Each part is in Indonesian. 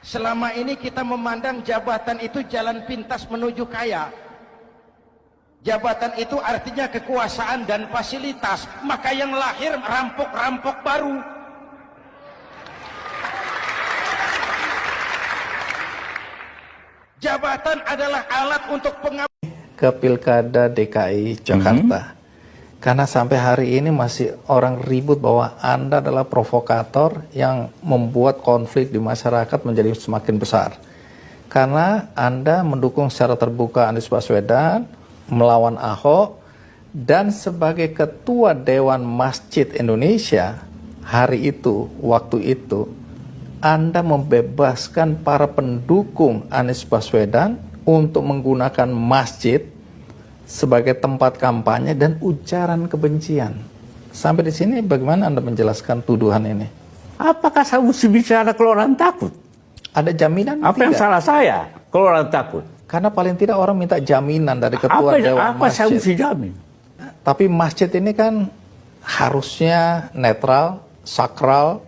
Selama ini kita memandang jabatan itu jalan pintas menuju kaya. Jabatan itu artinya kekuasaan dan fasilitas, maka yang lahir rampok-rampok baru. Jabatan adalah alat untuk ke Pilkada DKI Jakarta. Karena sampai hari ini masih orang ribut bahwa Anda adalah provokator yang membuat konflik di masyarakat menjadi semakin besar. Karena Anda mendukung secara terbuka Anies Baswedan, melawan Ahok, dan sebagai Ketua Dewan Masjid Indonesia, hari itu, waktu itu, Anda membebaskan para pendukung Anies Baswedan untuk menggunakan masjid sebagai tempat kampanye dan ujaran kebencian. Sampai di sini bagaimana Anda menjelaskan tuduhan ini? Apakah saya mesti bicara kalau orang takut? Ada jaminan? Apa yang salah saya kalau orang takut? Karena paling tidak orang minta jaminan dari Ketua Dewan Masjid. Apa saya mesti jamin? Tapi masjid ini kan harusnya netral, sakral,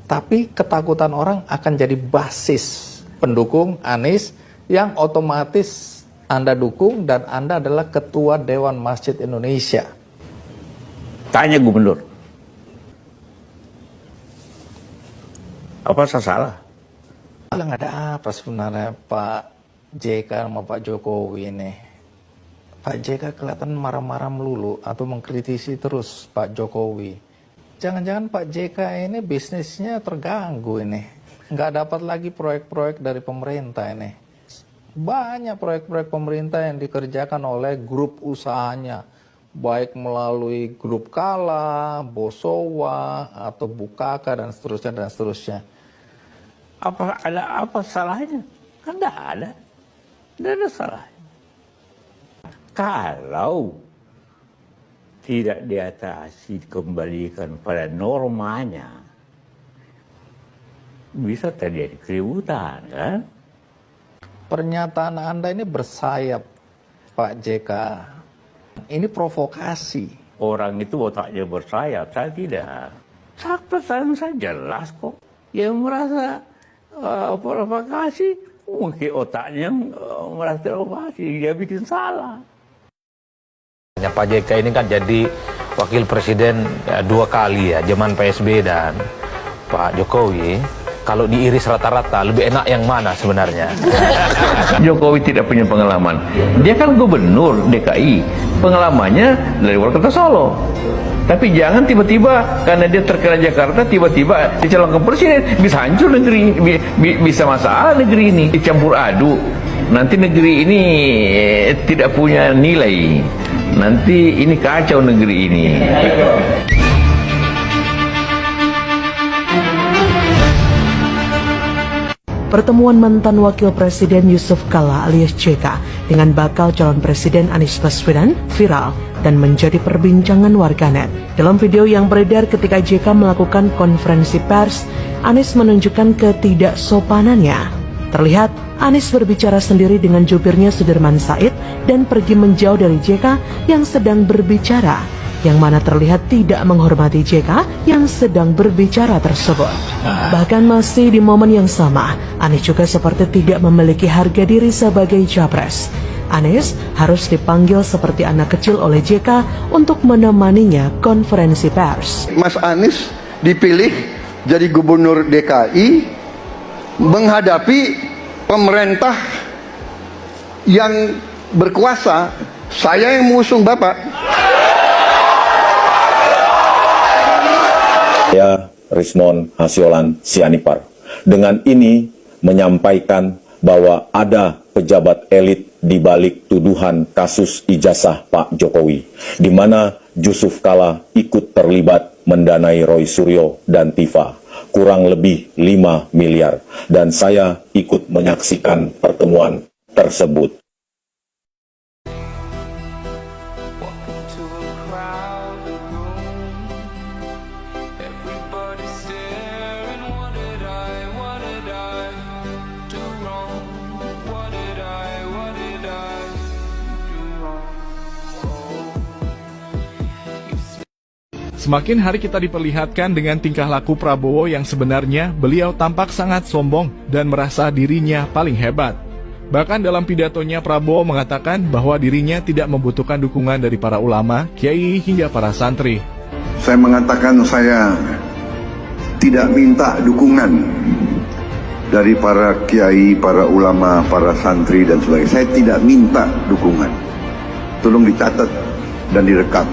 tapi ketakutan orang akan jadi basis pendukung Anies yang otomatis Anda dukung dan Anda adalah Ketua Dewan Masjid Indonesia. Tanya gubernur. Apa saya salah? Bilang ada apa sebenarnya Pak JK sama Pak Jokowi ini? Pak JK kelihatan marah-marah melulu atau mengkritisi terus Pak Jokowi. Jangan-jangan Pak JK ini bisnisnya terganggu ini. Nggak dapat lagi proyek-proyek dari pemerintah ini. Banyak proyek-proyek pemerintah yang dikerjakan oleh grup usahanya, baik melalui grup Kala, Bosowa, atau Bukaka, dan seterusnya, dan seterusnya. Ada apa salahnya? Kan tidak ada. Tidak ada salahnya. Kalau tidak diatasi, kembalikan pada normanya, bisa terjadi keributan, kan? Pernyataan Anda ini bersayap, Pak JK. Ini provokasi. Orang itu otaknya bersayap, saya tidak. Pesan saya jelas kok. Yang merasa provokasi, mungkin otaknya merasa provokasi, dia bikin salah. Pak JK ini kan jadi wakil presiden 2 kali ya, zaman PSB dan Pak Jokowi. Kalau diiris rata-rata, lebih enak yang mana sebenarnya? Jokowi tidak punya pengalaman. Dia kan gubernur DKI. Pengalamannya dari wali kota Solo. Tapi jangan tiba-tiba karena dia terkenal Jakarta, tiba-tiba dicalonkan presiden, bisa hancur negeri, bisa masalah negeri ini. Dicampur aduk. Nanti negeri ini tidak punya nilai. Nanti ini kacau negeri ini. Pertemuan mantan Wakil Presiden Yusuf Kala alias JK dengan bakal calon Presiden Anies Baswedan viral dan menjadi perbincangan warganet. Dalam video yang beredar ketika JK melakukan konferensi pers, Anies menunjukkan ketidaksopanannya. Terlihat Anies berbicara sendiri dengan jubirnya Sudirman Said dan pergi menjauh dari JK yang sedang berbicara, yang mana terlihat tidak menghormati JK yang sedang berbicara tersebut. Bahkan masih di momen yang sama, Anies juga seperti tidak memiliki harga diri sebagai capres. Anies harus dipanggil seperti anak kecil oleh JK untuk menemaninya konferensi pers. Mas Anies dipilih jadi gubernur DKI menghadapi pemerintah yang berkuasa. Saya yang mengusung Bapak. Saya Rismon Hasiolan Sianipar dengan ini menyampaikan bahwa ada pejabat elit di balik tuduhan kasus ijazah Pak Jokowi, di mana Yusuf Kala ikut terlibat mendanai Roy Suryo dan Tifa kurang lebih 5 miliar, dan saya ikut menyaksikan pertemuan tersebut. Semakin hari kita diperlihatkan dengan tingkah laku Prabowo yang sebenarnya beliau tampak sangat sombong dan merasa dirinya paling hebat. Bahkan dalam pidatonya Prabowo mengatakan bahwa dirinya tidak membutuhkan dukungan dari para ulama, kiai hingga para santri. Saya mengatakan saya tidak minta dukungan dari para kiai, para ulama, para santri dan sebagainya. Saya tidak minta dukungan. Tolong dicatat dan direkam.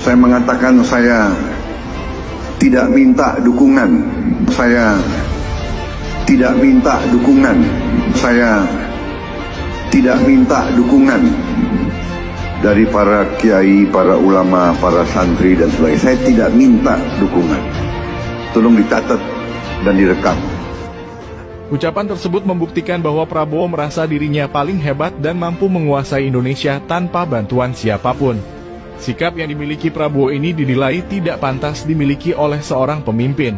Saya mengatakan saya tidak minta dukungan. Saya tidak minta dukungan. Saya tidak minta dukungan dari para kiai, para ulama, para santri dan sebagainya. Saya tidak minta dukungan. Tolong dicatat dan direkam. Ucapan tersebut membuktikan bahwa Prabowo merasa dirinya paling hebat dan mampu menguasai Indonesia tanpa bantuan siapapun. Sikap yang dimiliki Prabowo ini dinilai tidak pantas dimiliki oleh seorang pemimpin.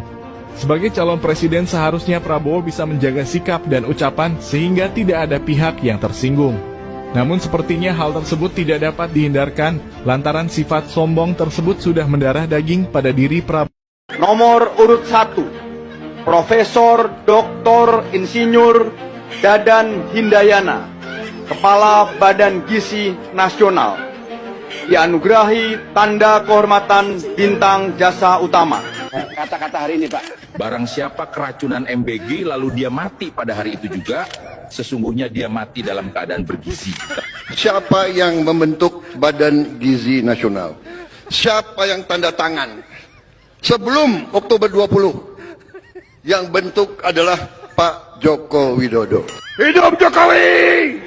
Sebagai calon presiden seharusnya Prabowo bisa menjaga sikap dan ucapan sehingga tidak ada pihak yang tersinggung. Namun sepertinya hal tersebut tidak dapat dihindarkan lantaran sifat sombong tersebut sudah mendarah daging pada diri Prabowo. Nomor urut 1, Profesor Dr. Insinyur Dadan Hindayana, Kepala Badan Gizi Nasional, dianugerahi tanda kehormatan bintang jasa utama. Kata-kata hari ini, Pak. Barang siapa keracunan MBG lalu dia mati pada hari itu juga, sesungguhnya dia mati dalam keadaan bergizi. Siapa yang membentuk Badan Gizi Nasional? Siapa yang tanda tangan? Sebelum Oktober 20, yang bentuk adalah Pak Joko Widodo. Hidup Jokowi!